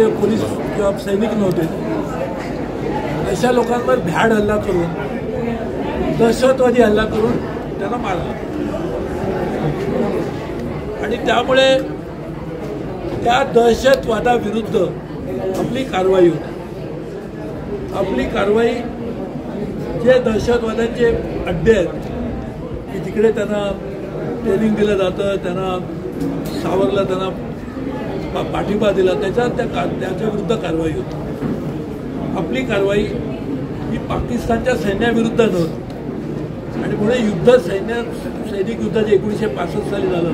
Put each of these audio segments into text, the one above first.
Police किंवा सैनिक नव्हते, अशा लोकांवर भ्याड हल्ला करून, दहशतवादी हल्ला करून त्यांना मारलं आणि त्यामुळे त्या दहशतवादाविरुद्ध आपली कारवाई होती. आपली कारवाई जे दहशतवाद्यांचे अड्डे आहेत की तिकडे त्यांना ट्रेनिंग दिलं जातं, त्यांना सावरलं, त्यांना पाठिंबा दिला, त्याच्या विरुद्ध कारवाई होती. आपली कारवाई ही पाकिस्तानच्या सैन्याविरुद्ध नव्हती आणि पुढे युद्ध सैनिक युद्ध जे 1965 साली झालं,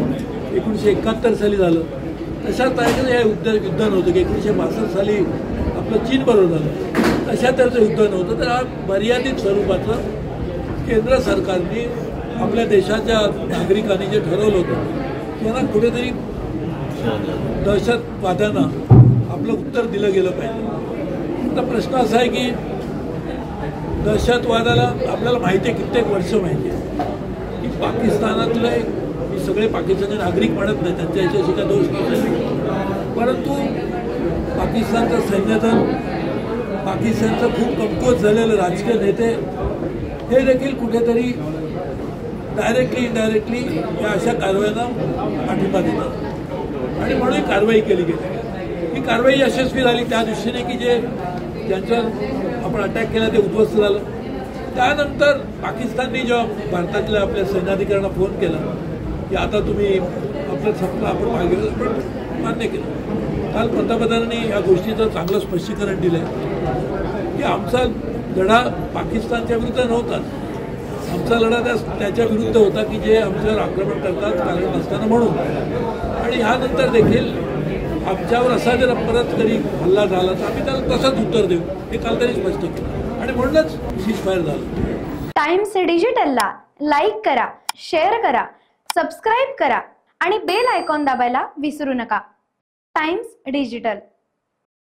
1971 साली झालं, तशा तऱ्हेचं हे युद्ध नव्हतं की 1962 साली आपलं चीनबरोबर झालं, तशा तऱ्हेचं युद्ध नव्हतं. तर हा मर्यादित स्वरूपाचं केंद्र सरकारने आपल्या देशाच्या नागरिकांनी जे ठरवलं होतं त्यांना कुठेतरी दहशतवाद्यांना आपलं उत्तर दिलं गेलं पाहिजे. आता प्रश्न असा आहे की दहशतवादाला आपल्याला माहिती आहे, कित्येक वर्ष माहिती आहे की पाकिस्तानातले मी सगळे पाकिस्तानचे नागरिक म्हणत नाही, त्यांच्या याच्याशी काय दोष नाही, परंतु पाकिस्तानचं सैन्यदल, पाकिस्तानचं खूप कमकुवत झालेलं राजकीय नेते हे देखील कुठेतरी डायरेक्टली इनडायरेक्टली या अशा कारवायांना पाठिंबा देतात आणि म्हणून ही कारवाई केली गेली. ही कारवाई यशस्वी झाली त्या दृष्टीने की जे ज्यांच्यावर आपण अटॅक केला ते उद्ध्वस्त झालं. त्यानंतर पाकिस्तानने जेव्हा भारतातल्या आपल्या सैन्याधिकाऱ्यांना फोन केला की आता तुम्ही आपलं संपलं, आपण मागे आपण मान्य केलं. काल पंतप्रधानांनी या गोष्टीचं चांगलं स्पष्टीकरण दिलं आहे की आमचा लढा पाकिस्तानच्या विरुद्ध नव्हता, आमचा लढा त्याच्या विरुद्ध होता की जे आमच्यावर आक्रमण करतात कारण नसताना म्हणून. आणि ह्यानंतर देखील आमच्यावर असा जर परत कधी हल्ला झाला तर आम्ही त्याला तसंच उत्तर देऊ, हे काल तरी स्पष्ट केलं आणि म्हणूनच सीजफायर झालं. टाइम्स डिजिटलला लाईक करा, शेअर करा, सबस्क्राईब करा आणि बेल आयकॉन दाबायला विसरू नका. Times digital.